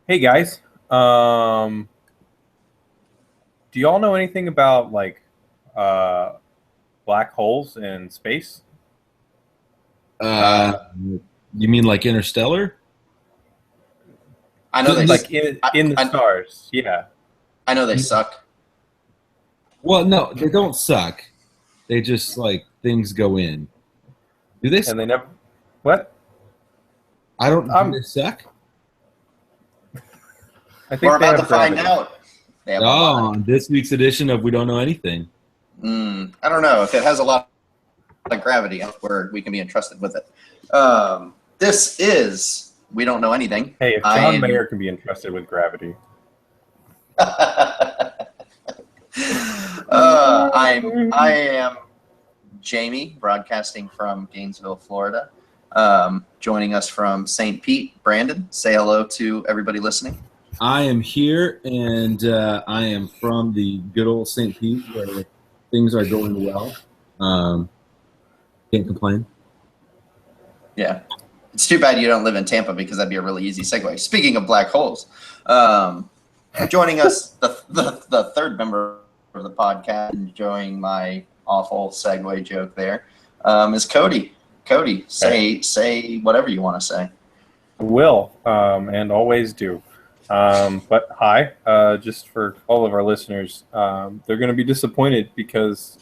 Hey guys, do y'all know anything about uh, black holes in space? Uh, you mean like Interstellar? I know they. Like in the I, stars? Yeah, I know they suck. Well, no, they don't suck. They just like things go in. Do they? and they never. What? I don't. Do Um, they suck? I We're think they about to have find gravity. out. They have a Oh, lot. on this week's edition of We Don't Know Anything. I don't know if it has a lot of gravity. Where we can be entrusted with it. This is we don't know anything. Hey, if I John am. Mayer can be entrusted with gravity, I am Jamie, broadcasting from Gainesville, Florida. Joining us from St. Pete, Brandon. Say hello to everybody listening. I am here, and I am from the good old St. Pete, where things are going well. Can't complain. Yeah. It's too bad you don't live in Tampa because that'd be a really easy segue. Speaking of black holes, joining us, the third member of the podcast, enjoying my awful segue joke there, is Cody. Cody, say whatever you want to say. will and always do. But hi, just for all of our listeners, they're going to be disappointed because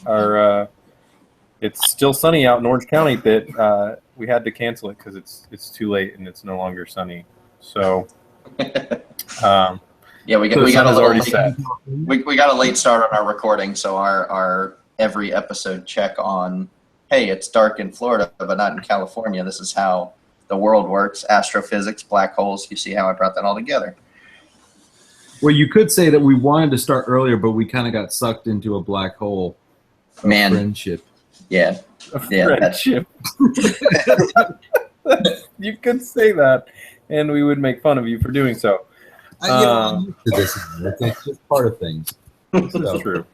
it's still sunny out in Orange County that we had to cancel it because it's too late and it's no longer sunny. So, Yeah, we got the a sun is little already late, set. we got a late start on our recording, so our every episode check on, hey, it's dark in Florida but not in California. This is how the world works. Astrophysics, black holes. You see how I brought that all together. Well, you could say that we wanted to start earlier, but we kind of got sucked into a black hole of friendship. Yeah. Friendship. You could say that, and we would make fun of you for doing so. I'm used to this. It's just part of things. That's true.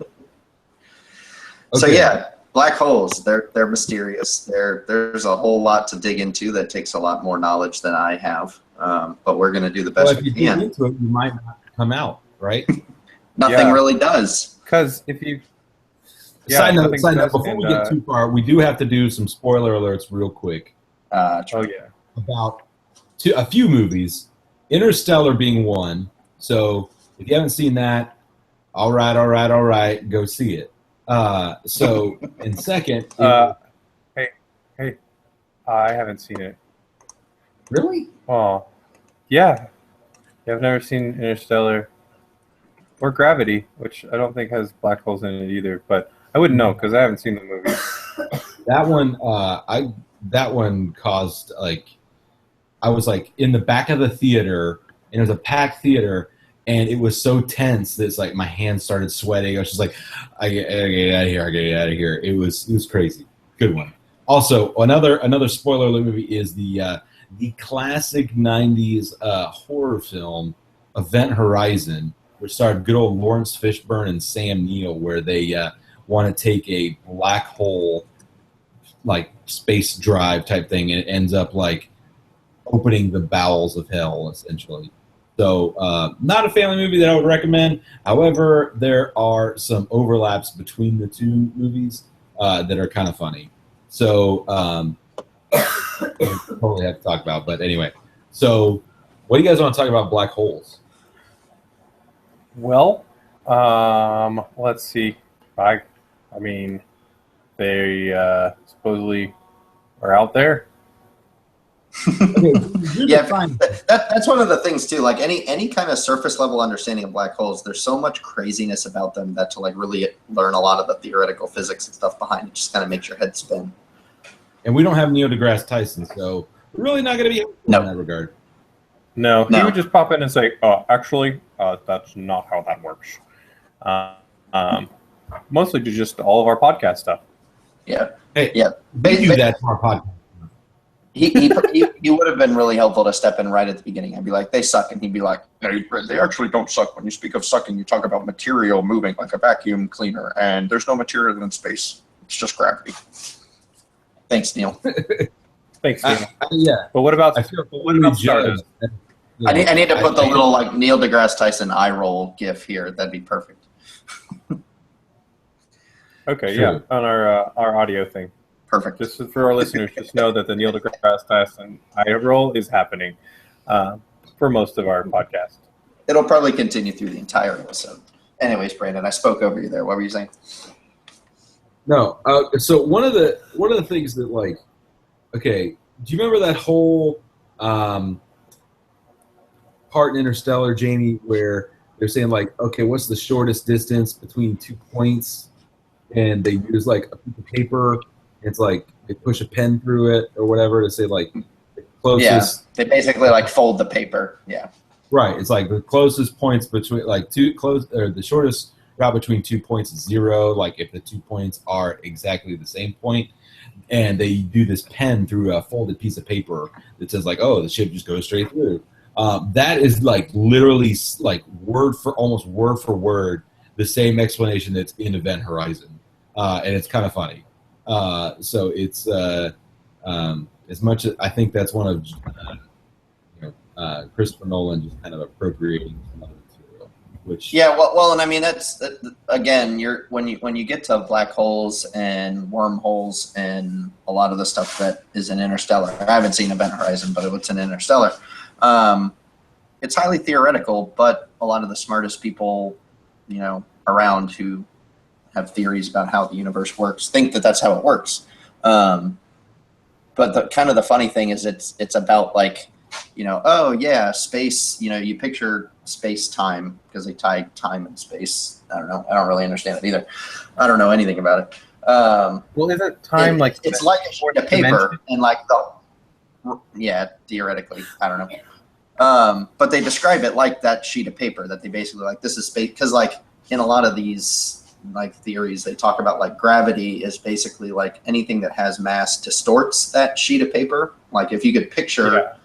So Okay. yeah, black holes. They're mysterious. There's a whole lot to dig into that takes a lot more knowledge than I have. But we're going to do the best Well, if we you dig can. into it, you might not come out, right? Nothing really does. Because if you Side note, nothing does, before we and, get too far, we do have to do some spoiler alerts real quick oh yeah, about a few movies, Interstellar being one. So if you haven't seen that, all right, go see it. So, and second, hey, I haven't seen it. really? Oh, yeah, I've never seen Interstellar or Gravity, which I don't think has black holes in it either. But I wouldn't know because I haven't seen the movie. That one caused I was like in the back of the theater, and it was a packed theater, and it was so tense that it's like my hands started sweating. I was just like, I gotta get out of here. It was crazy. Good one. Also, another spoiler alert movie is the classic '90s horror film Event Horizon, which starred good old Lawrence Fishburne and Sam Neill, where they want to take a black hole like space drive type thing, and it ends up like opening the bowels of hell, essentially. So, not a family movie that I would recommend. However, there are some overlaps between the two movies that are kind of funny. So, totally have to talk about. But anyway, so what do you guys want to talk about black holes? Well, let's see. I mean, they supposedly are out there. Yeah, that's one of the things too. Like any kind of surface level understanding of black holes, there's so much craziness about them that to like really learn a lot of the theoretical physics and stuff behind it just kind of makes your head spin. And we don't have Neil deGrasse Tyson, so we're really not going to be in that regard. No, he would just pop in and say, actually, that's not how that works. Mostly to just all of our podcast stuff. Yeah. Hey, yeah. We do that to our podcast. He would have been really helpful to step in right at the beginning. I'd be like, they suck. And he'd be like, they actually don't suck. When you speak of sucking, you talk about material moving like a vacuum cleaner. And there's no material in space. It's just gravity. Thanks, Neil. Thanks, Neil. Yeah. But what about I feel what about Stardust? I need to put the little like Neil deGrasse Tyson eye roll gif here. That'd be perfect. Okay, True. yeah, on our audio thing. Perfect. Just for our listeners, just know that the Neil deGrasse Tyson eye roll is happening for most of our podcast. It'll probably continue through the entire episode. Anyways, Brandon, I spoke over you there. What were you saying? No. So one of the things that like, okay, do you remember that whole part in Interstellar, Jamie, where they're saying like, okay, what's the shortest distance between 2 points, and they use like a piece of paper. It's like they push a pen through it or whatever to say like the closest. Yeah, they basically like fold the paper. Yeah. Right. It's like the closest points between like the shortest route between 2 points is 0. Like if the 2 points are exactly the same point, and they do this pen through a folded piece of paper that says like, oh, the ship just goes straight through. That is like literally like almost word for word the same explanation that's in Event Horizon, and it's kind of funny. So it's as much as I think that's one of Christopher Nolan just kind of appropriating some other material, which well, and I mean that's again, when you get to black holes and wormholes and a lot of the stuff that is in Interstellar. I haven't seen Event Horizon, but it's in Interstellar. It's highly theoretical, but a lot of the smartest people, around who have theories about how the universe works think that that's how it works. But the funny thing is it's about like, oh yeah, space, you picture space time because they tie time and space. I don't know. I don't really understand it either. I don't know anything about it. Well, isn't time like it's like a sheet of paper and like theoretically, I don't know. But they describe it like that sheet of paper that they basically like, this is space. Cause like in a lot of these like theories, they talk about like gravity is basically like anything that has mass distorts that sheet of paper. Like if you could picture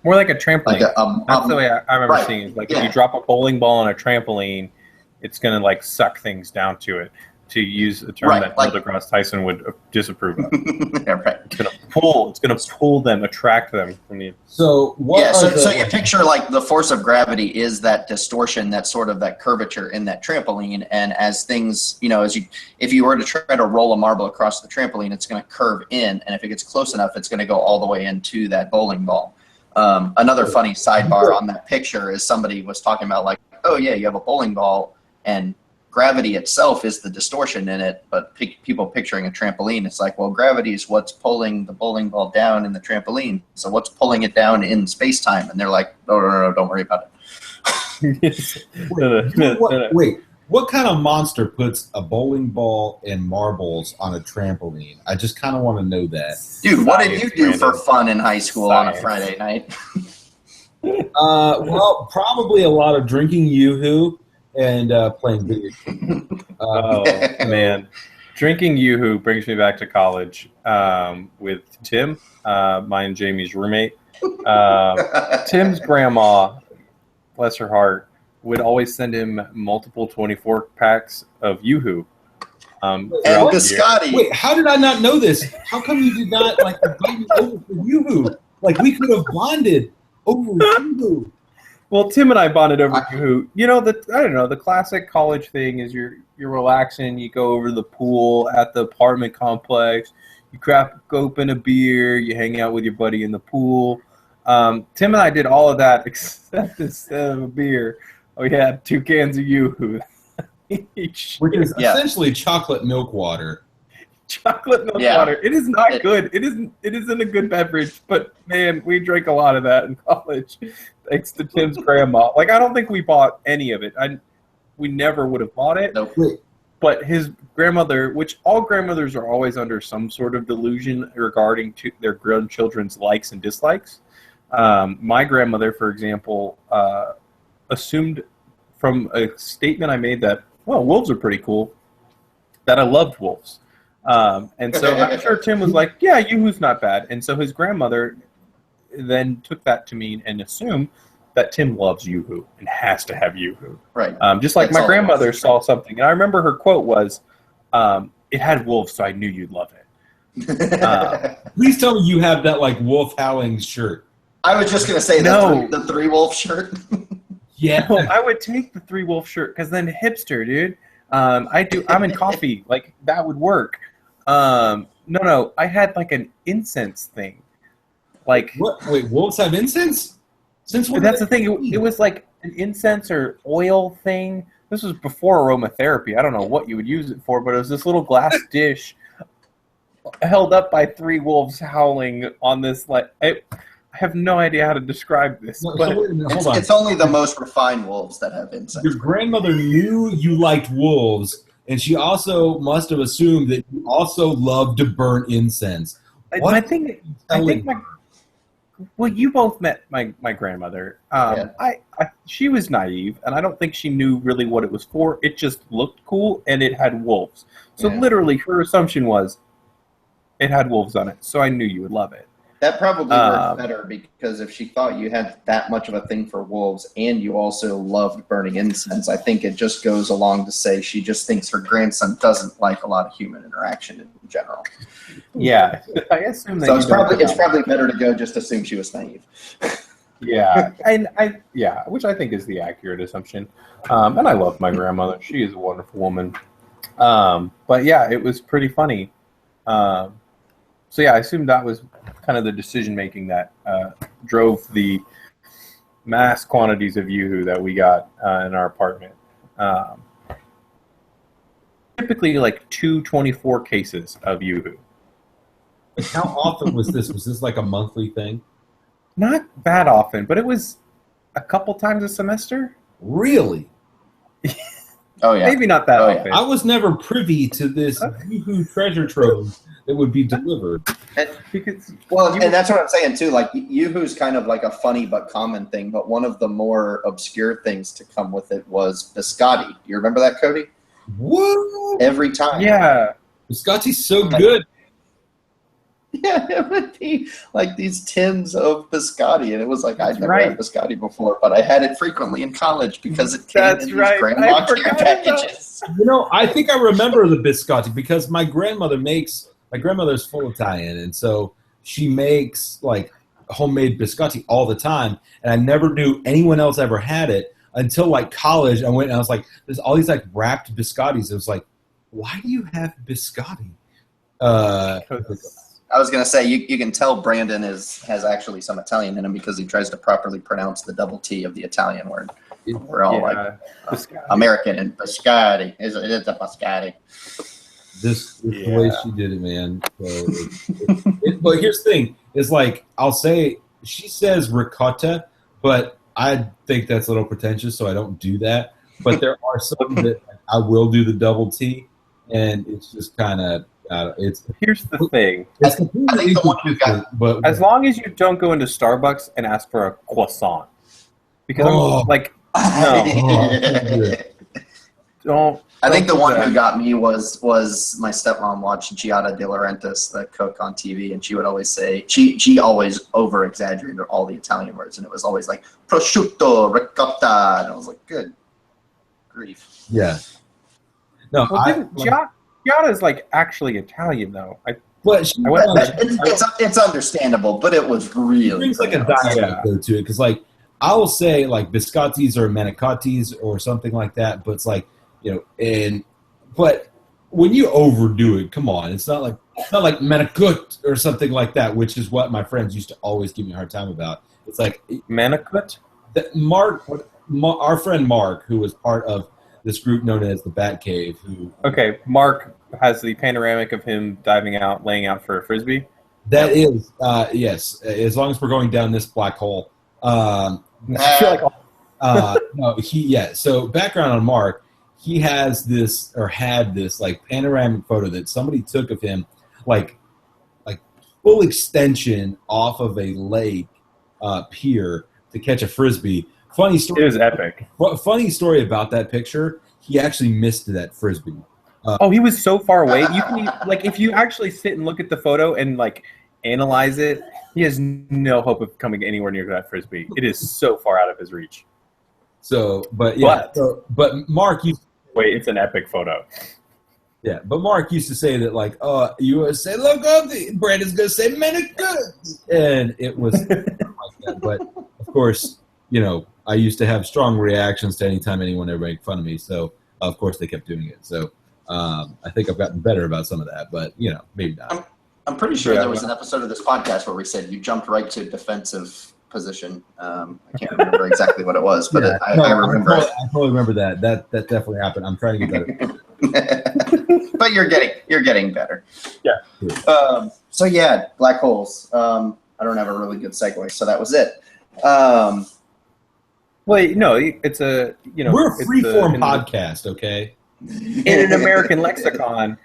more like a trampoline. Like that's the way I remember seeing it. Like if you drop a bowling ball on a trampoline, it's going to like suck things down to it. To use a term that Neil deGrasse Tyson would disapprove of. Yeah, right. It's going to pull them, attract them from the. So so you picture like the force of gravity is that distortion, that sort of that curvature in that trampoline, and as things, if you were to try to roll a marble across the trampoline, it's going to curve in, and if it gets close enough, it's going to go all the way into that bowling ball. Another funny sidebar on that picture is somebody was talking about like, oh yeah, you have a bowling ball and gravity itself is the distortion in it, but people picturing a trampoline, it's like, well, gravity is what's pulling the bowling ball down in the trampoline. So what's pulling it down in space-time? And they're like, no, don't worry about it. Wait, what kind of monster puts a bowling ball and marbles on a trampoline? I just kind of want to know that. Dude, what did you do for fun in high school on a Friday night? Well, probably a lot of drinking Yoohoo and playing video games. Oh, man. Drinking Yoohoo brings me back to college with Tim, mine and Jamie's roommate. Tim's grandma, bless her heart, would always send him multiple 24-packs of Yoohoo. And biscotti. Wait, how did I not know this? How come you did not invite me over for Yoohoo? Like, we could have bonded over Yoohoo. Well, Tim and I bonded over Yoohoo. The classic college thing is you're relaxing, you go over to the pool at the apartment complex, you crack open a beer, you hang out with your buddy in the pool. Tim and I did all of that except instead of a beer, we had 2 cans of Yoohoo each. Which is essentially chocolate milk water. Chocolate milk water. It is not good. It isn't a good beverage, but man, we drank a lot of that in college. Thanks to Tim's grandma. Like, I don't think we bought any of it. We never would have bought it. Nope. But his grandmother, which all grandmothers are always under some sort of delusion regarding to their grandchildren's likes and dislikes. My grandmother, for example, assumed from a statement I made that, well, wolves are pretty cool, that I loved wolves. And so I'm sure Tim was like, yeah, Yoohoo's not bad. And so his grandmother then took that to mean and assumed that Tim loves Yoohoo and has to have Yoohoo. Right. Just like my grandmother saw something. And I remember her quote was, it had wolves, so I knew you'd love it. Please tell me you have that like wolf howling shirt. I was just gonna say the three wolf shirt. Yeah, Well, I would take the 3 wolf shirt because then hipster, dude. I'm in coffee. Like that would work. No, I had like an incense thing. Like what? Wait, wolves have incense? Since when? that's the thing. It was like an incense or oil thing. This was before aromatherapy. I don't know what you would use it for, but it was this little glass dish held up by 3 wolves howling on this. Like I have no idea how to describe this. No, But so wait a minute, hold on. It's only the most refined wolves that have incense. Your grandmother knew you liked wolves, and she also must have assumed that you also loved to burn incense. I think well, you both met my grandmother. She was naive, and I don't think she knew really what it was for. It just looked cool, and it had wolves. So literally, her assumption was it had wolves on it. So I knew you would love it. That probably worked better because if she thought you had that much of a thing for wolves and you also loved burning incense, I think it just goes along to say she just thinks her grandson doesn't like a lot of human interaction in general. Yeah, I assume that. So it's probably better to go just assume she was naive. Yeah, and which I think is the accurate assumption. And I love my grandmother; she is a wonderful woman. But yeah, it was pretty funny. So yeah, I assume that was kind of the decision making that drove the mass quantities of Yoohoo that we got in our apartment. Typically, like 224 cases of Yoohoo. How often was this? Was this like a monthly thing? Not that often, but it was a couple times a semester. Really? Oh yeah. Maybe not that often. I was never privy to this Yoohoo treasure trove that would be delivered. And that's what I'm saying too. Like Yoohoo's kind of like a funny but common thing, but one of the more obscure things to come with it was biscotti. You remember that, Cody? What? Every time. Yeah. Biscotti's so good. Yeah, it would be like these tins of biscotti, and it was like I'd never had biscotti before, but I had it frequently in college because it came in these grandma care packages. You know, I think I remember the biscotti because my grandmother's full Italian, and so she makes like homemade biscotti all the time, and I never knew anyone else ever had it until like college. I went and I was like, there's all these like wrapped biscottis. It was like, why do you have biscotti? I was going to say, you can tell Brandon has actually some Italian in him because he tries to properly pronounce the double T of the Italian word. We're all American and biscotti. It is a biscotti. This the way she did it, man. So but here's the thing. Is like, I'll say, she says ricotta, but I think that's a little pretentious, so I don't do that. But there are some that I will do the double T, and it's just kind of, here's the thing. I think the one who got, but as long as you don't go into Starbucks and ask for a croissant, because don't. I think the one who got me was my stepmom watched Giada De Laurentiis, the cook, on TV, and she would always say she always over exaggerated all the Italian words, and it was always like prosciutto, ricotta, and I was like, good grief. Yeah. No, Giada's like actually Italian though. It's understandable, but it was really. It brings like a dialect though to it, because like I will say like biscottis or manicottis or something like that, but it's like, you know, but when you overdo it, come on, it's not like manicut or something like that, which is what my friends used to always give me a hard time about. It's like manicut. Our friend Mark, who was part of this group known as the Bat Cave, Mark has the panoramic of him diving out, laying out for a frisbee. That is, yes, as long as we're going down this black hole. I feel like so background on Mark, he has this, or had this, like panoramic photo that somebody took of him, like full extension off of a lake pier to catch a frisbee. Funny story. It was epic. Funny story about that picture. He actually missed that frisbee. He was so far away. You can if you actually sit and look at the photo and like analyze it, he has no hope of coming anywhere near that frisbee. It is so far out of his reach. So, but Mark used to, it's an epic photo. Yeah, but Mark used to say that like, you would say, look up, Brandon's gonna say manicut, and it was like that. But of course, I used to have strong reactions to any time anyone ever made fun of me. So of course they kept doing it. So I think I've gotten better about some of that, but maybe not. I'm pretty sure there was an episode of this podcast where we said you jumped right to defensive position. I can't remember exactly what it was, but I remember it. I totally remember that. That definitely happened. I'm trying to get better. But you're getting better. Yeah. So yeah, black holes. I don't have a really good segue, so that was it. Well, no, it's a we're a freeform podcast, okay? In an American lexicon,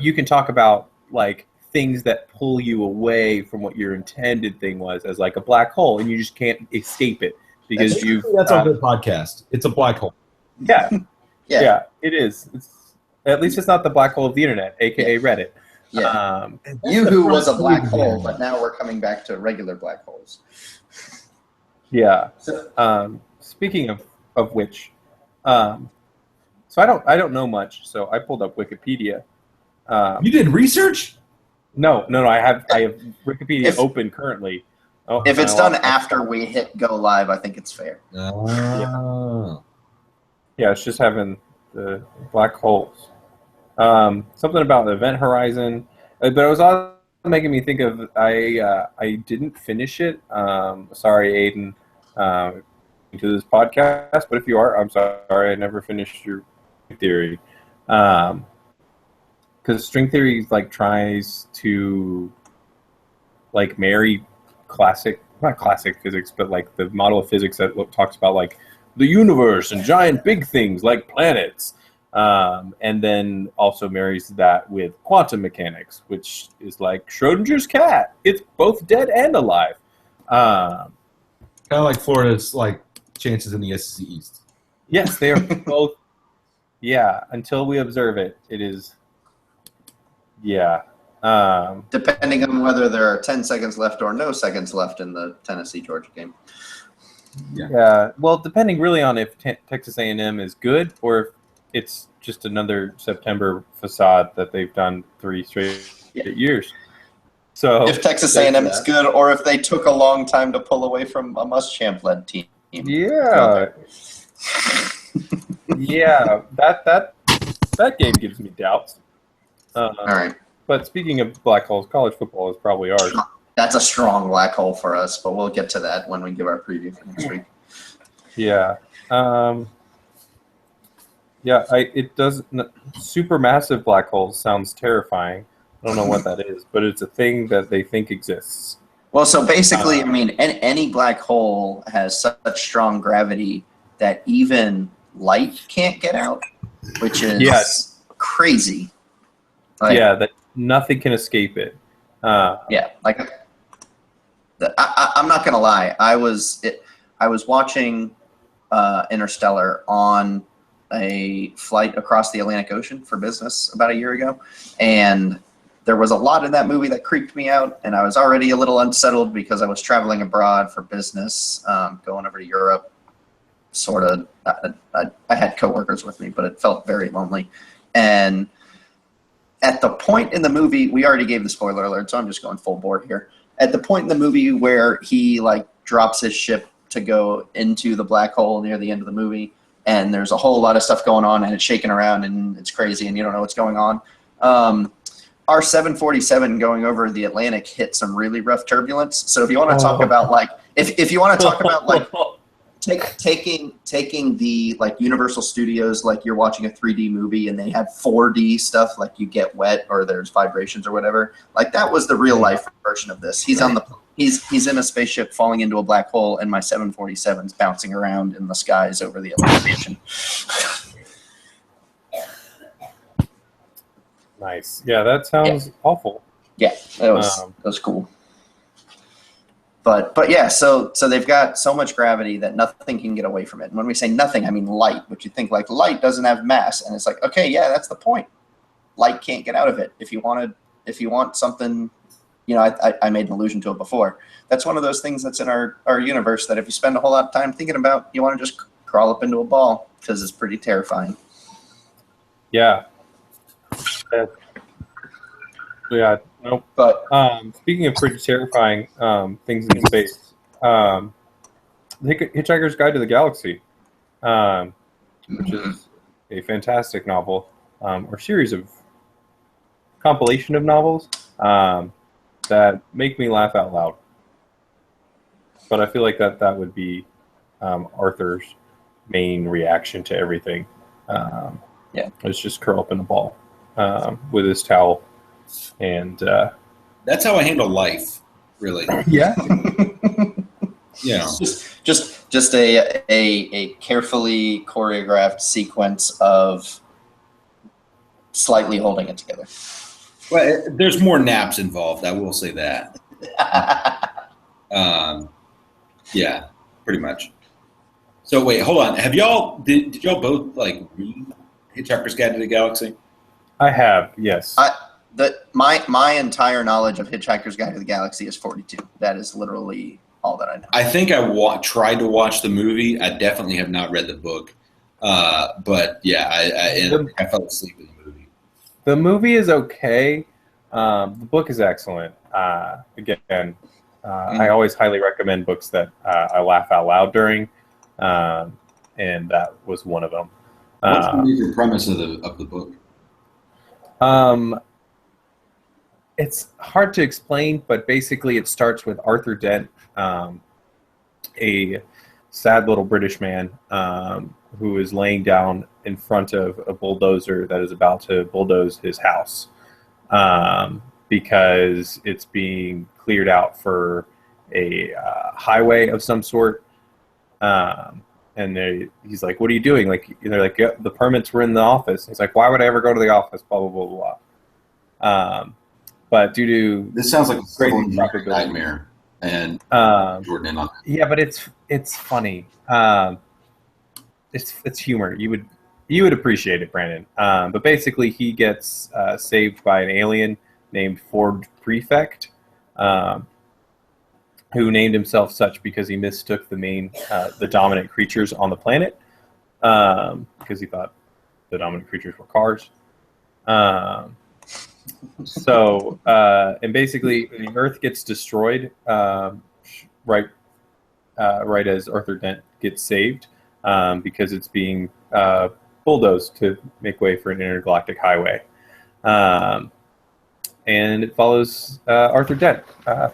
you can talk about like things that pull you away from what your intended thing was as like a black hole, and you just can't escape it because that's our good podcast. It's a black hole. Yeah. Yeah, it is. At least it's not the black hole of the internet, aka Reddit. Yeah. Yoohoo was a black hole, but now we're coming back to regular black holes. Yeah. Speaking of which, so I don't know much. So I pulled up Wikipedia. You did research? No. I have Wikipedia open currently. Oh, if it's done after we hit go live, I think it's fair. Oh. Yeah, it's just having the black holes. Something about the event horizon, but it was also making me think of I didn't finish it. Sorry, Aiden, to this podcast, but if you are, I'm sorry, I never finished your theory. Because string theory like tries to like marry not classic physics, but like the model of physics that talks about like the universe and giant big things like planets. And then also marries that with quantum mechanics, which is like Schrödinger's cat. It's both dead and alive. Kind of like Florida's like chances in the SEC East. Yes, they are both. Yeah, until we observe it, it is. Yeah. Depending on whether there are 10 seconds left or no seconds left in the Tennessee-Georgia game. Yeah. Well, depending really on if Texas A&M is good or if it's just another September facade that they've done 3 straight years. So if Texas A&M is good, or if they took a long time to pull away from a Muschamp-led team. Yeah. Yeah. That game gives me doubts. All right. But speaking of black holes, college football is probably ours. That's a strong black hole for us, but we'll get to that when we give our preview for next week. Yeah. It does. Supermassive black holes sounds terrifying. I don't know what that is, but it's a thing that they think exists. Well, so basically, any black hole has such strong gravity that even light can't get out, which is crazy. That nothing can escape it. I'm not gonna lie. I was watching Interstellar on a flight across the Atlantic Ocean for business about a year ago, and there was a lot in that movie that creeped me out, and I was already a little unsettled because I was traveling abroad for business, going over to Europe. Sort of, I had coworkers with me, but it felt very lonely. And at the point in the movie, we already gave the spoiler alert, so I'm just going full bore here. At the point in the movie where he drops his ship to go into the black hole near the end of the movie, and there's a whole lot of stuff going on, and it's shaking around, and it's crazy, and you don't know what's going on. Our 747 going over the Atlantic hit some really rough turbulence. So if you want to talk about if you want to talk about taking the Universal Studios, you're watching a 3D movie and they have 4D stuff, you get wet or there's vibrations or whatever. That was the real life version of this. He's he's in a spaceship falling into a black hole, and my 747's bouncing around in the skies over the Atlantic Ocean. Nice. Yeah, that sounds awful. Yeah, that was cool. But yeah, so they've got so much gravity that nothing can get away from it. And when we say nothing, I mean light, which you think light doesn't have mass, and it's okay, yeah, that's the point. Light can't get out of it. If you want something, I made an allusion to it before. That's one of those things that's in our universe that if you spend a whole lot of time thinking about, you want to just crawl up into a ball because it's pretty terrifying. Yeah. Yeah. Nope. But speaking of pretty terrifying things in space, The Hitchhiker's Guide to the Galaxy, which is a fantastic novel, or series of compilation of novels that make me laugh out loud. But I feel like that would be Arthur's main reaction to everything. It's just curl up in a ball with his towel, and that's how I handle life, really. Yeah. Just a carefully choreographed sequence of slightly holding it together. Well, there's more naps involved. I will say that. Yeah, pretty much. So wait, hold on. Did y'all both like read Hitchhiker's Guide to the Galaxy? I have, yes. My entire knowledge of Hitchhiker's Guide to the Galaxy is 42. That is literally all that I know. I think I tried to watch the movie. I definitely have not read the book. But yeah, I fell asleep in the movie. The movie is okay. The book is excellent. Again, I always highly recommend books that I laugh out loud during, and that was one of them. What's the major premise of the book? It's hard to explain, but basically it starts with Arthur Dent, a sad little British man who is laying down in front of a bulldozer that is about to bulldoze his house because it's being cleared out for a highway of some sort. And he's like, "What are you doing?" Like, they're like, "Yeah, the permits were in the office." He's like, "Why would I ever go to the office?" Blah blah blah blah. But due to This sounds like a civil engineering nightmare, and Jordan in on. Yeah, but it's funny. It's humor. You would appreciate it, Brandon. But basically, he gets saved by an alien named Ford Prefect, who named himself such because he mistook the dominant creatures on the planet, because he thought the dominant creatures were cars. And basically, the Earth gets destroyed right as Arthur Dent gets saved, because it's being bulldozed to make way for an intergalactic highway. And it follows Arthur Dent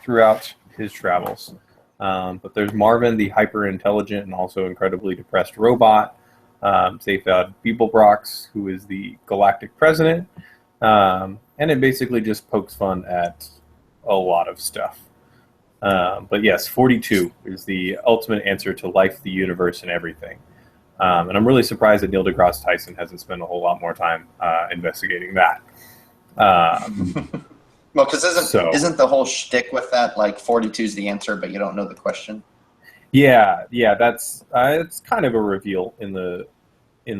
throughout his travels. But there's Marvin, the hyper-intelligent and also incredibly depressed robot. Zaphod Beeblebrox, who is the galactic president. And it basically just pokes fun at a lot of stuff. But yes, 42 is the ultimate answer to life, the universe, and everything. And I'm really surprised that Neil deGrasse Tyson hasn't spent a whole lot more time investigating that. Well, because isn't the whole shtick with that like 42 is the answer, but you don't know the question? Yeah, that's it's kind of a reveal in the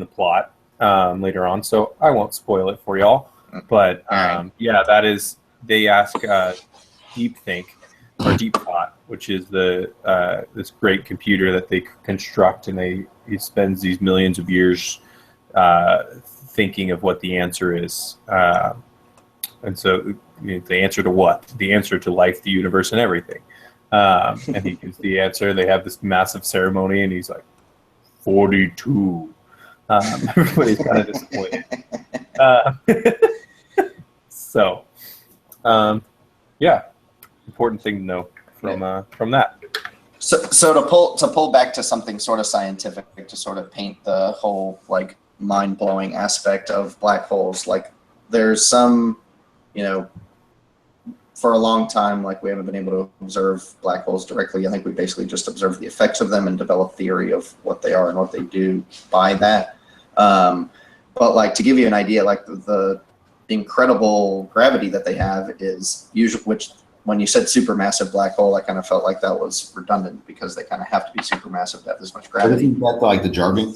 plot later on, so I won't spoil it for y'all. But yeah, that is, they ask DeepThink or DeepThought, which is this great computer that they construct, and he spends these millions of years thinking of what the answer is. And so the answer to what? The answer to life, the universe, and everything. And he gives the answer. They have this massive ceremony, and he's like, 42. Everybody's kind of disappointed. Yeah, important thing to know from that. So to pull back to something sort of scientific, to sort of paint the whole like mind-blowing aspect of black holes, like there's some, for a long time, like we haven't been able to observe black holes directly. I think we basically just observe the effects of them and develop theory of what they are and what they do by that. But like to give you an idea, like the incredible gravity that they have is usually, which when you said supermassive black hole, I kind of felt like that was redundant because they kind of have to be supermassive to have this much gravity. Isn't that like the jargon?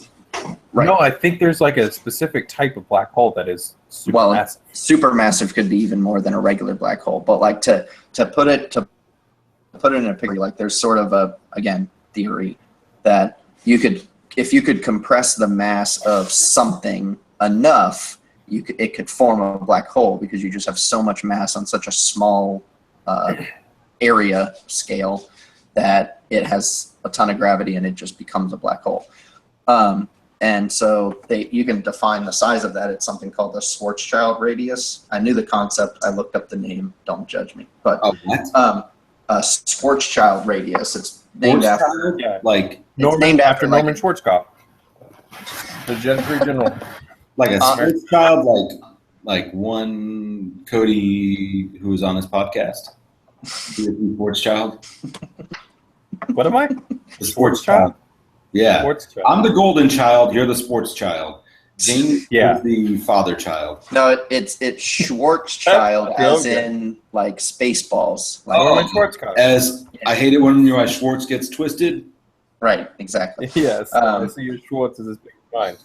Right. No, I think there's like a specific type of black hole that is supermassive. Well, supermassive could be even more than a regular black hole, but like to put it in a picture, like there's sort of a, again, theory that if you could compress the mass of something enough, it could form a black hole because you just have so much mass on such a small area scale that it has a ton of gravity and it just becomes a black hole. And so you can define the size of that. It's something called the Schwarzschild radius. I knew the concept. I looked up the name. Don't judge me. But a Schwarzschild radius. It's named after Norman Schwarzkopf, the Gentry General. Like a Schwarzschild, like one Cody who was on this podcast. Schwarzschild. What am I? The sports child. Yeah. Sports child. I'm the golden child. You're the sports child. Jamie is the father child. No, it's Schwarzschild as in like Spaceballs. Like Schwarzkopf. I hate it when my Schwartz gets twisted. Right, exactly. Yes. I see your Schwartz is as big as mine.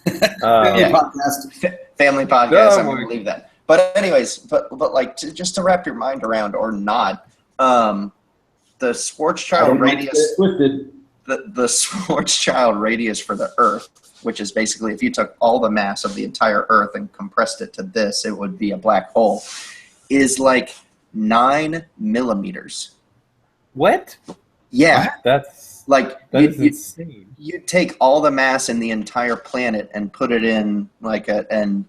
Family podcast. I'm going to believe that. But anyways, but like just to wrap your mind around or not, the Schwarzschild radius. The Schwarzschild radius for the Earth, which is basically if you took all the mass of the entire Earth and compressed it to this, it would be a black hole, is like 9 millimeters. What? Yeah. That's insane. You take all the mass in the entire planet and put it in like a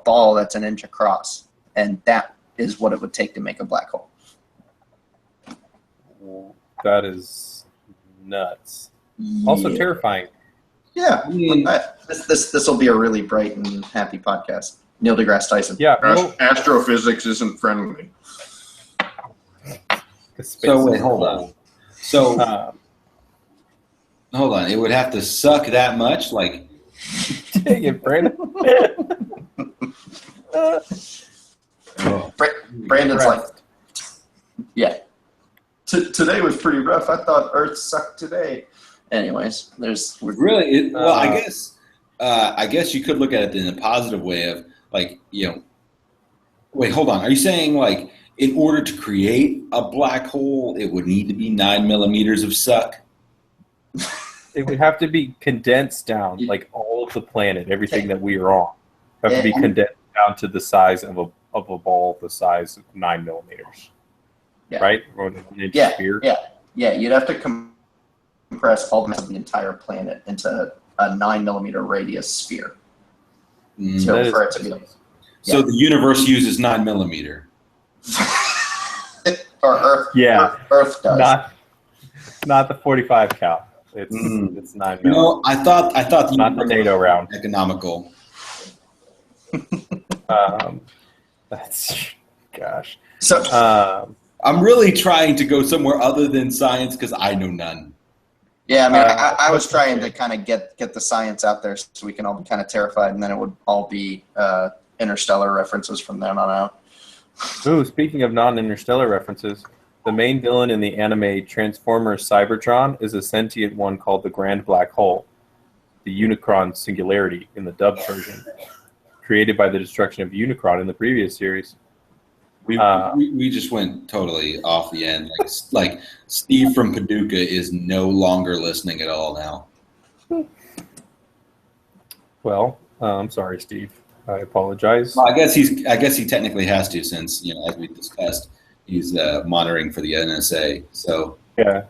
ball that's an inch across, and that is what it would take to make a black hole. That is nuts. Also terrifying. Yeah. I mean, this will be a really bright and happy podcast. Neil deGrasse Tyson. Yeah. Astrophysics isn't friendly. So wait, hold on. So hold on. It would have to suck that much, like. Dang it, Brandon. Brandon's like, yeah. Today was pretty rough. I thought Earth sucked today. Anyways, I guess you could look at it in a positive way of like, wait, hold on. Are you saying like in order to create a black hole, it would need to be 9 millimeters of suck? It would have to be condensed down, like all of the planet, everything that we are on, have to be condensed down to the size of a ball the size of 9 millimeters. Yeah. Right? Or an inch sphere. Yeah. You'd have to compress all the mass of the entire planet into a 9 millimeter radius sphere. For it to be. So the universe uses 9 millimeter. Or Earth. Yeah. Earth does. Not the 45 cal. It's 9 millimeter. I thought the not the NATO round. Economical. That's gosh. So. I'm really trying to go somewhere other than science because I know none. Yeah, I mean, I was trying to kind of get the science out there so we can all be kind of terrified, and then it would all be Interstellar references from then on out. Ooh, speaking of non-Interstellar references, the main villain in the anime Transformers Cybertron is a sentient one called the Grand Black Hole, the Unicron Singularity in the dubbed version, created by the destruction of Unicron in the previous series. We just went totally off the end. Like Steve from Paducah is no longer listening at all now. Well, I'm sorry, Steve. I apologize. Well, I guess he technically has to since as we discussed, he's monitoring for the NSA. So yeah,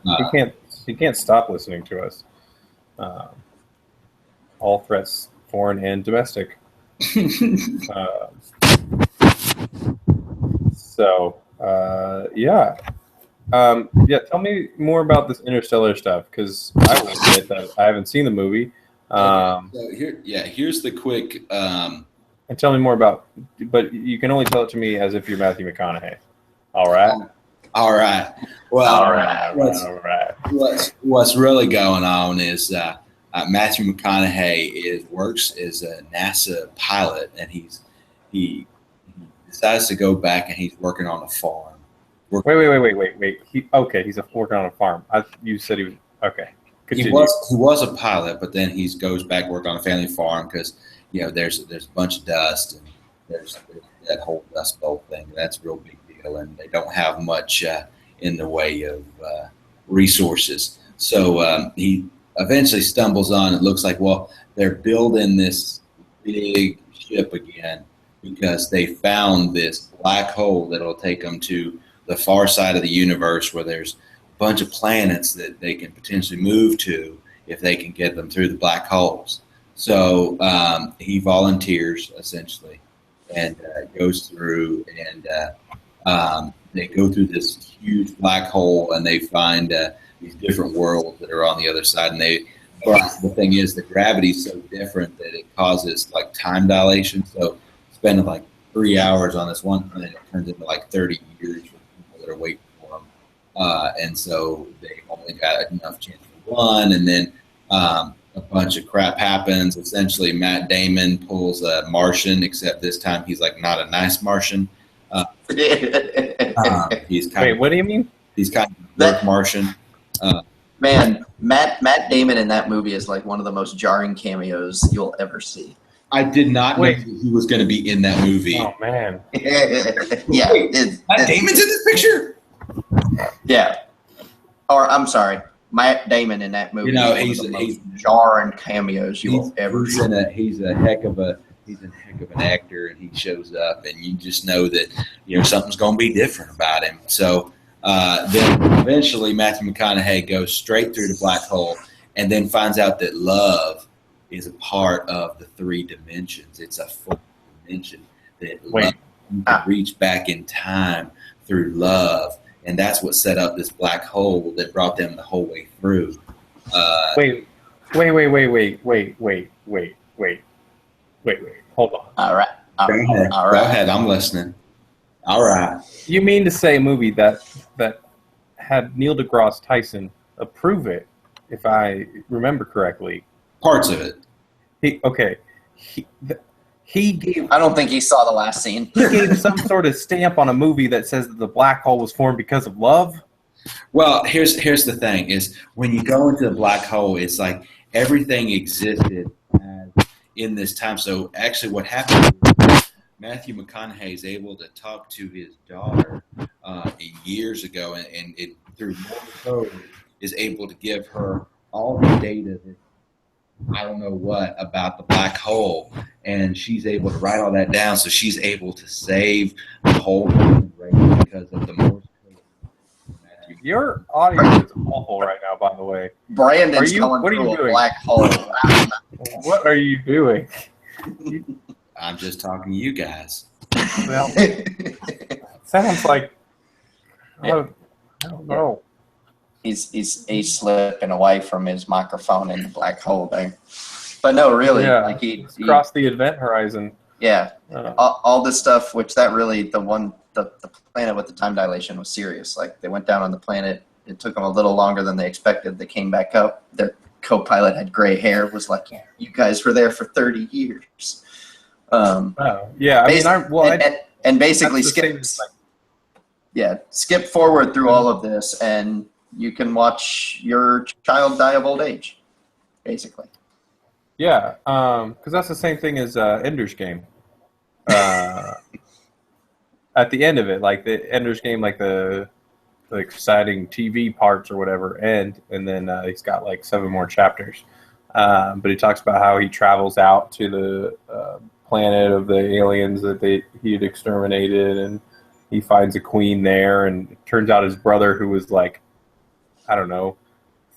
he can't stop listening to us. All threats, foreign and domestic. Tell me more about this Interstellar stuff, because I will admit that I haven't seen the movie. Here's the quick. And tell me more about, but you can only tell it to me as if you're Matthew McConaughey. All right. All right. Well, all right. What's really going on is Matthew McConaughey works as a NASA pilot, and he decides to go back and he's working on a farm. Wait. He's working on a farm. You said he was okay. Continue. He was a pilot, but then he goes back to work on a family farm because there's a bunch of dust and there's that whole Dust Bowl thing. That's a real big deal, and they don't have much in the way of resources. So he eventually stumbles on. It looks like they're building this big ship again because they found this black hole that'll take them to the far side of the universe where there's bunch of planets that they can potentially move to if they can get them through the black holes. So he volunteers essentially and goes through, and they go through this huge black hole, and they find these different worlds that are on the other side. And but the thing is, the gravity is so different that it causes like time dilation. So spending like 3 hours on this one planet turns into like 30 years for people that are waiting for them. And so they only got enough chance for one, and then a bunch of crap happens. Essentially, Matt Damon pulls a Martian, except this time he's like not a nice Martian. He's kind Wait, what do you mean? He's kind of a Martian. Man, Matt Damon in that movie is like one of the most jarring cameos you'll ever see. I did not know that he was going to be in that movie. Oh man! Yeah, Matt Damon's in this picture. Yeah, or I'm sorry, Matt Damon in that movie. You know, he's jarring cameos you'll ever see. He's a heck of an actor, and he shows up, and you just know that something's going to be different about him. So then eventually Matthew McConaughey goes straight through the black hole, and then finds out that love is a part of the 3 dimensions. It's a 4th dimension that love, you can reach back in time through love, and that's what set up this black hole that brought them the whole way through. Wait. Hold on. All right. Go ahead. I'm listening. All right. You mean to say a movie that had Neil deGrasse Tyson approve it, if I remember correctly? Parts of it. He gave. I don't think he saw the last scene. He gave some sort of stamp on a movie that says that the black hole was formed because of love. Well, here's the thing: is when you go into the black hole, it's like everything existed in this time. So actually, what happened is Matthew McConaughey is able to talk to his daughter years ago, and through Morse code is able to give her all the data that I don't know what about the black hole, and she's able to write all that down. So she's able to save the whole human race because of the Morse code. Your audio is awful right now, by the way. Brandon's going through a black hole. What are you doing? I'm just talking to you guys. Well, sounds like I don't know. He's slipping away from his microphone in the black hole there. But no, really, like he crossed the event horizon. Yeah, all this stuff, which that really the planet with the time dilation was serious. Like they went down on the planet. It took them a little longer than they expected. They came back up. Their co-pilot had gray hair. Was like, you guys were there for 30 years. Yeah, and basically skip forward through all of this, and you can watch your child die of old age, basically. Yeah, because that's the same thing as Ender's Game. At the end of it, like the Ender's Game, like the exciting TV parts or whatever end, and then he's got like 7 more chapters. But he talks about how he travels out to the planet of the aliens that he had exterminated, and he finds a queen there, and it turns out his brother, who was like, I don't know,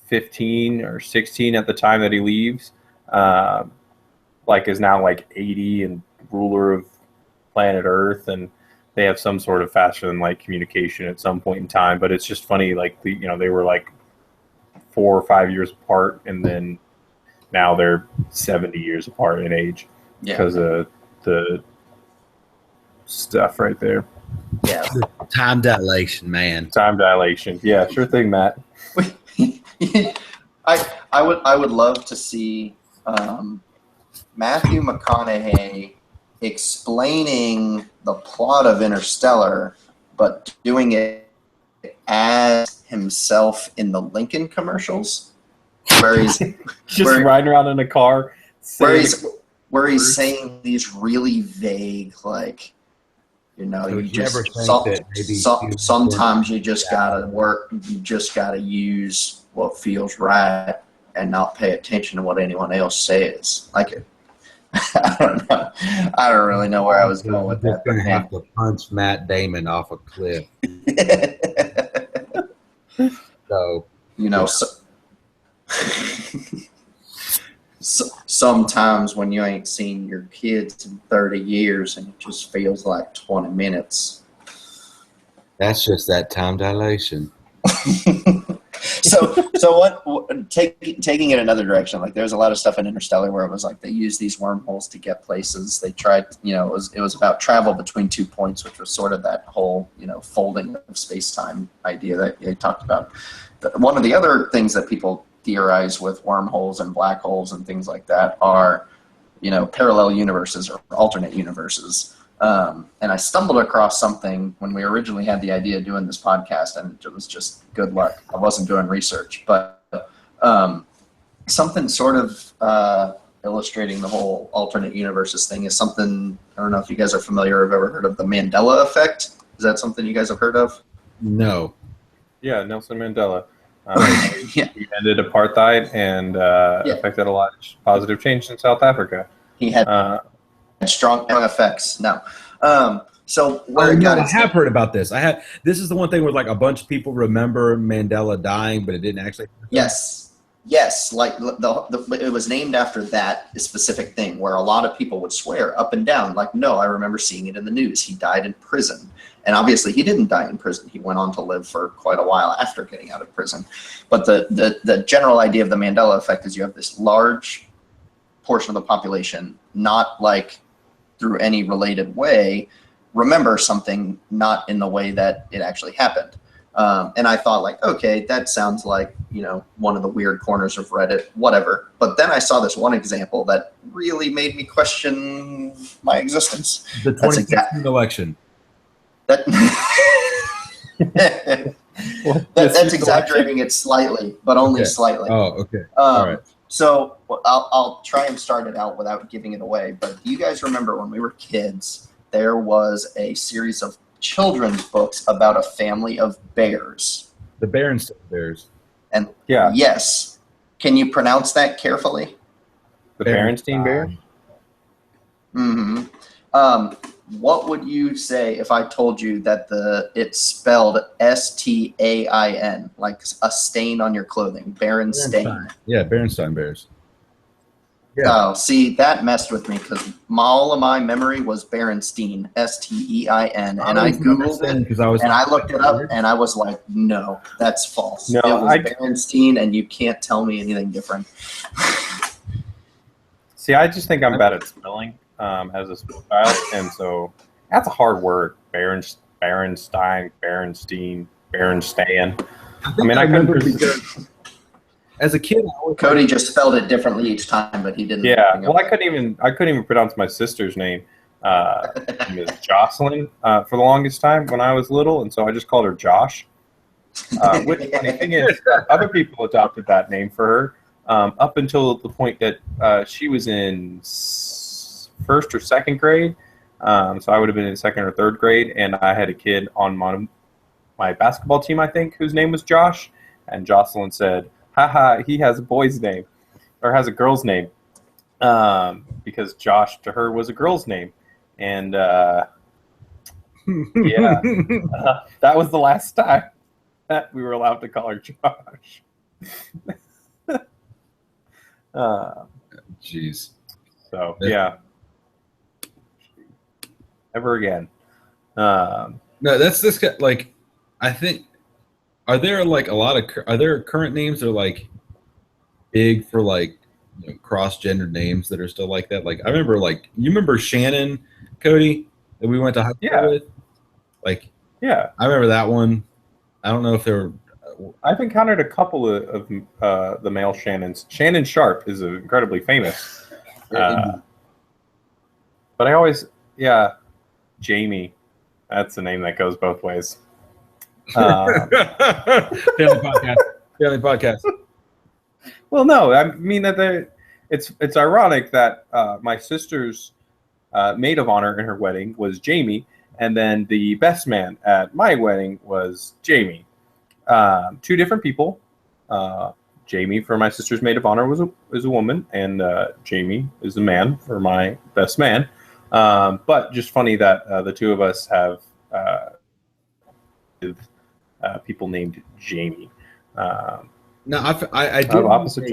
15 or 16 at the time that he leaves, like is now like 80 and ruler of planet Earth, and they have some sort of fashion like communication at some point in time. But it's just funny, like they were like 4 or 5 years apart, and then now they're 70 years apart in age because of the stuff right there. Yeah, time dilation, man. Time dilation. Yeah, sure thing, Matt. I would love to see Matthew McConaughey explaining the plot of Interstellar, but doing it as himself in the Lincoln commercials, where he's just riding around in a car, where he's saying these really vague, like, sometimes you just gotta work, you just gotta use what feels right and not pay attention to what anyone else says. Like, I don't know. I don't really know where I was going with that. You're gonna have to punch Matt Damon off a cliff. So You know, sometimes when you ain't seen your kids in 30 years and it just feels like 20 minutes. that's just that time dilation. So taking it another direction, like there's a lot of stuff in Interstellar where it was like they used these wormholes to get places. They tried, it was about travel between 2 points, which was sort of that whole, folding of space-time idea that they talked about. One of the other things that people theorize with wormholes and black holes and things like that are, parallel universes or alternate universes. And I stumbled across something when we originally had the idea of doing this podcast, and it was just good luck. I wasn't doing research, but something sort of illustrating the whole alternate universes thing is something, I don't know if you guys are familiar or have ever heard of the Mandela effect. Is that something you guys have heard of? No. Yeah, Nelson Mandela. Yeah. He ended apartheid and affected a lot of positive change in South Africa. He had strong effects. No. So where I have heard about this. This is the one thing where like a bunch of people remember Mandela dying, but it didn't actually happen. Yes, like it was named after that specific thing where a lot of people would swear up and down, like, no, I remember seeing it in the news. He died in prison. And obviously he didn't die in prison. He went on to live for quite a while after getting out of prison. But the general idea of the Mandela effect is you have this large portion of the population, not like through any related way, remember something not in the way that it actually happened. And I thought like, okay, that sounds like, one of the weird corners of Reddit, whatever. But then I saw this one example that really made me question my existence. The 2016 election. That's exaggerating it slightly, but only slightly. Oh, okay. All right. So I'll try and start it out without giving it away. But do you guys remember when we were kids, there was a series of children's books about a family of bears? The Berenstain Bears. And yeah. Yes. Can you pronounce that carefully? The Berenstain Bears? Mm-hmm. What would you say if I told you that it's spelled Stain, like a stain on your clothing, Berenstain? Yeah, Berenstain Bears. Yeah. Oh, see, that messed with me because all of my memory was Berenstein, Stein, and I Googled it, and I looked it up, and I was like, no, that's false. No, it was Berenstein, and you can't tell me anything different. See, I just think I'm bad at spelling as a child, and so that's a hard word. Berenstein, Berenstain. I mean, I couldn't. As a kid, Cody just spelled it differently each time, but he didn't. Yeah, well, I couldn't even pronounce my sister's name. It was Jocelyn for the longest time when I was little, and so I just called her Josh. Which funny thing is, other people adopted that name for her up until the point that she was in first or second grade. So I would have been in second or third grade, and I had a kid on my basketball team, I think, whose name was Josh, and Jocelyn said, haha, he has a boy's name, or has a girl's name, because Josh to her was a girl's name. And that was the last time that we were allowed to call her Josh. Jeez. So, yeah. Never again. No, that's this guy, like, I think, are there like are there current names that are like big for like cross-gendered names that are still like that? Like I remember, like, you remember Shannon, Cody, that we went to high school with? Like, yeah, I remember that one. I don't know if there were. I've encountered a couple of the male Shannons. Shannon Sharp is incredibly famous. But I always, Jamie. That's a name that goes both ways. Family podcast. Well, no, I mean that it's ironic that my sister's maid of honor in her wedding was Jamie, and then the best man at my wedding was Jamie. Two different people. Jamie for my sister's maid of honor is a woman, and Jamie is a man for my best man. But just funny that the two of us have people named Jamie. No, I Of opposite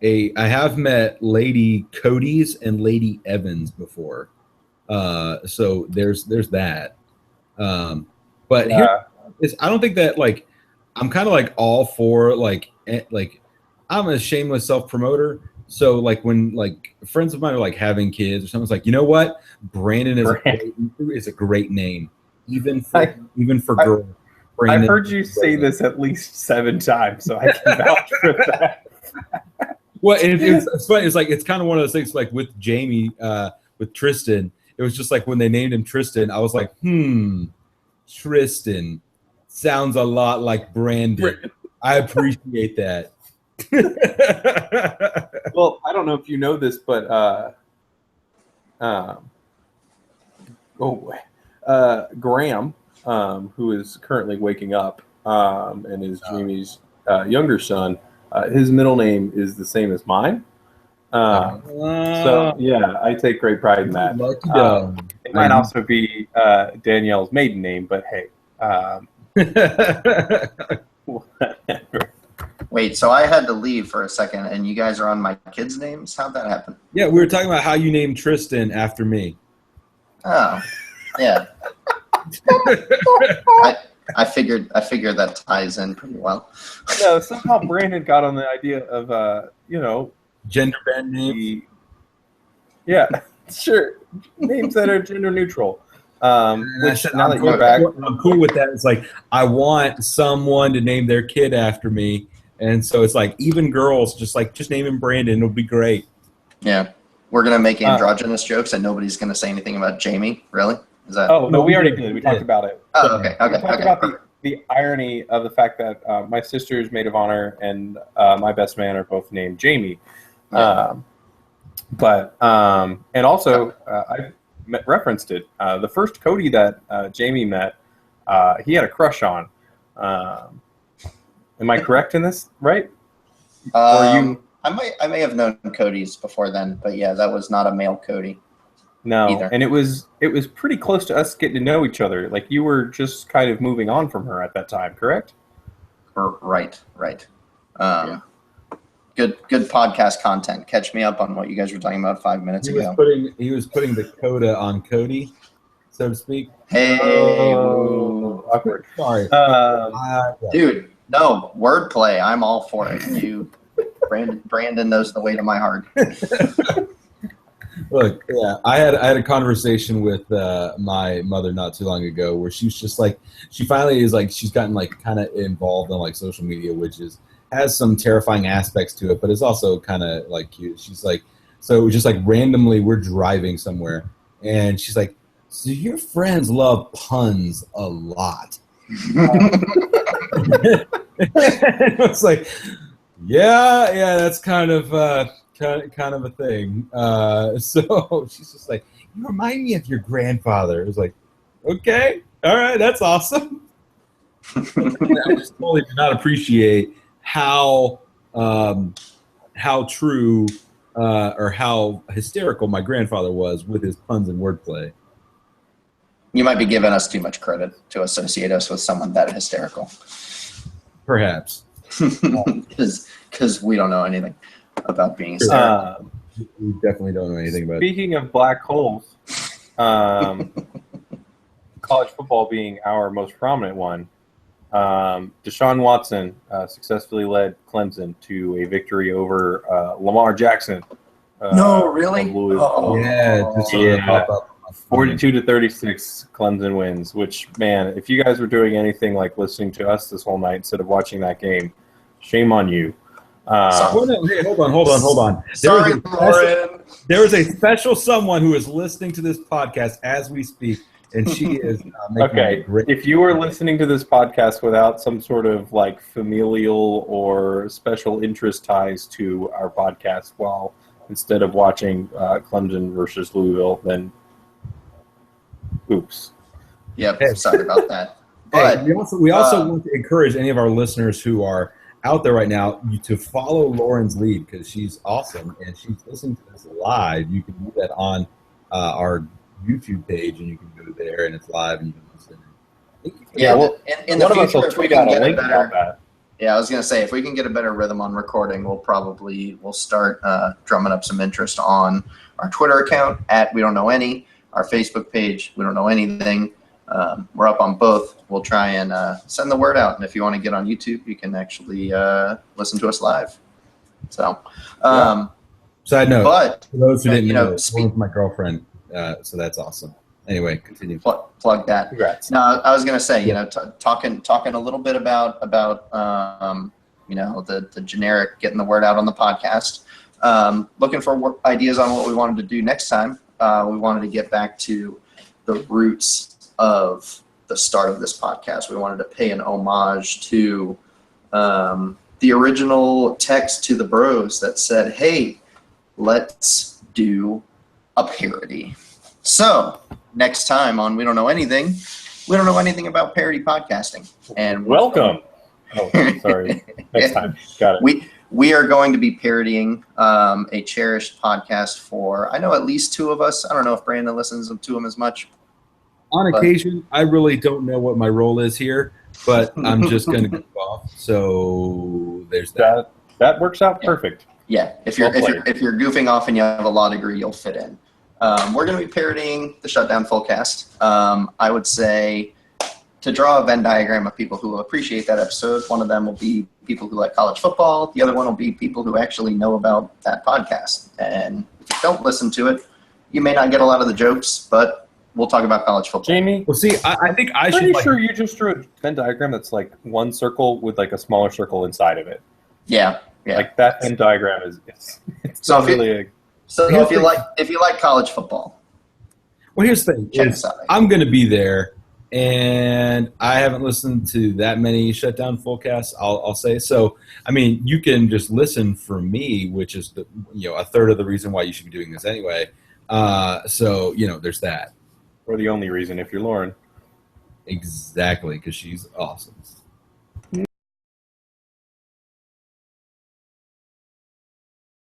did I have met Lady Cody's and Lady Evans before. So there's that. But here Yeah. is I don't think that like I'm kind of like all for like I'm a shameless self promoter. So like when like friends of mine are like having kids or someone's like, you know what, Brandon is a great name, even for girls. I've heard you say this at least 7 times, so I can vouch for that. Well, it's funny. It's like it's kind of one of those things. Like with Jamie, with Tristan, it was just like when they named him Tristan, I was like, Tristan sounds a lot like Brandon. I appreciate that. Well, I don't know if you know this, but Graham, who is currently waking up and is Jamie's younger son, his middle name is the same as mine. So yeah, I take great pride in that. It might also be Danielle's maiden name, but hey. Whatever. Wait, so I had to leave for a second, and you guys are on my kids' names? How'd that happen? Yeah, we were talking about how you named Tristan after me. Oh, yeah. I figured that ties in pretty well. No, somehow Brandon got on the idea of Gender bend names. Yeah, sure. Names that are gender neutral. Which said, now that you're back, I'm cool with that. It's like I want someone to name their kid after me, and so it's like even girls just name him Brandon. It'll be great. Yeah, we're gonna make androgynous jokes, and nobody's gonna say anything about Jamie. Really? Is that? Oh no, we already did. We talked about it. Oh, okay. We talked about the irony of the fact that my sister's maid of honor and my best man are both named Jamie. Yeah. And also I referenced it. The first Cody that Jamie met, he had a crush on. Am I correct in this? Right? Or you? I may have known Cody's before then, but yeah, that was not a male Cody. No, either. And it was pretty close to us getting to know each other. Like you were just kind of moving on from her at that time, correct? Right. Yeah. Good podcast content. Catch me up on what you guys were talking about 5 minutes ago. He was putting the coda on Cody, so to speak. Hey, awkward. Sorry, dude. No wordplay. I'm all for it. Brandon knows the way to my heart. Look, yeah, I had a conversation with my mother not too long ago where she was just like, she finally is like, she's gotten like kind of involved in like social media, which has some terrifying aspects to it, but it's also kind of like cute. She's like, so just like randomly we're driving somewhere and she's like, so your friends love puns a lot. It's like, yeah, that's kind of a thing. So she's just like, you remind me of your grandfather. It was like, okay, all right, that's awesome. I just totally did not appreciate how true or how hysterical my grandfather was with his puns and wordplay. You might be giving us too much credit to associate us with someone that hysterical. Perhaps. Because we don't know anything about being hysterical. We definitely don't know anything about it. Speaking of black holes, college football being our most prominent one, Deshaun Watson successfully led Clemson to a victory over Lamar Jackson. No, really? Oh, yeah. 42-36, Clemson wins. Which, man, if you guys were doing anything like listening to us this whole night instead of watching that game, shame on you. Hey, hold on. Sorry, Lauren. There is a special someone who is listening to this podcast as we speak, and she is making okay. If you were listening to this podcast without some sort of like familial or special interest ties to our podcast, well, instead of watching Clemson versus Louisville, then oops. Yep, sorry about that. But we also want to encourage any of our listeners who are out there right now to follow Lauren's lead because she's awesome and she's listening to this live. You can do that on our YouTube page and you can go there and it's live and you can listen. Yeah, well, in the future, tweet out a link about that. Yeah, I was gonna say if we can get a better rhythm on recording, we'll start drumming up some interest on our Twitter account at We Don't Know Any, our Facebook page We Don't Know Anything. We're up on both. We'll try and send the word out, and if you want to get on YouTube, you can actually listen to us live. So, Side note, but for those who didn't you know, know, one's my girlful so that's awesome. Anyway, continue. plug that. Congrats. No, I was gonna say, talking a little bit about the generic getting the word out on the podcast. Looking for ideas on what we wanted to do next time. We wanted to get back to the roots of the start of this podcast. We wanted to pay an homage to the original text to the bros that said, "Hey, let's do a parody." So next time on We Don't Know Anything, we don't know anything about parody podcasting. And Welcome. Oh, sorry. Next time. Got it. We are going to be parodying a cherished podcast for, I know, at least two of us. I don't know if Brandon listens to them as much. On occasion, I really don't know what my role is here, but I'm just going to go off. So there's that. That works out perfect. Yeah, if you're goofing off and you have a law degree, you'll fit in. We're going to be parodying the Shutdown Fullcast. I would say to draw a Venn diagram of people who will appreciate that episode, one of them will be people who like college football. The other one will be people who actually know about that podcast. And if you don't listen to it, you may not get a lot of the jokes, but we'll talk about college football. Jamie? Well, see, I think I should. Pretty sure you just drew a Venn diagram that's like one circle with like a smaller circle inside of it. Yeah. Like that Venn diagram is it's So not really a... So if you like college football, Well, here's the thing: is I'm going to be there, and I haven't listened to that many Shutdown Fullcasts. I'll say so. I mean, you can just listen for me, which is a third of the reason why you should be doing this anyway. So there's that. Or the only reason if you're Lauren. Exactly, because she's awesome.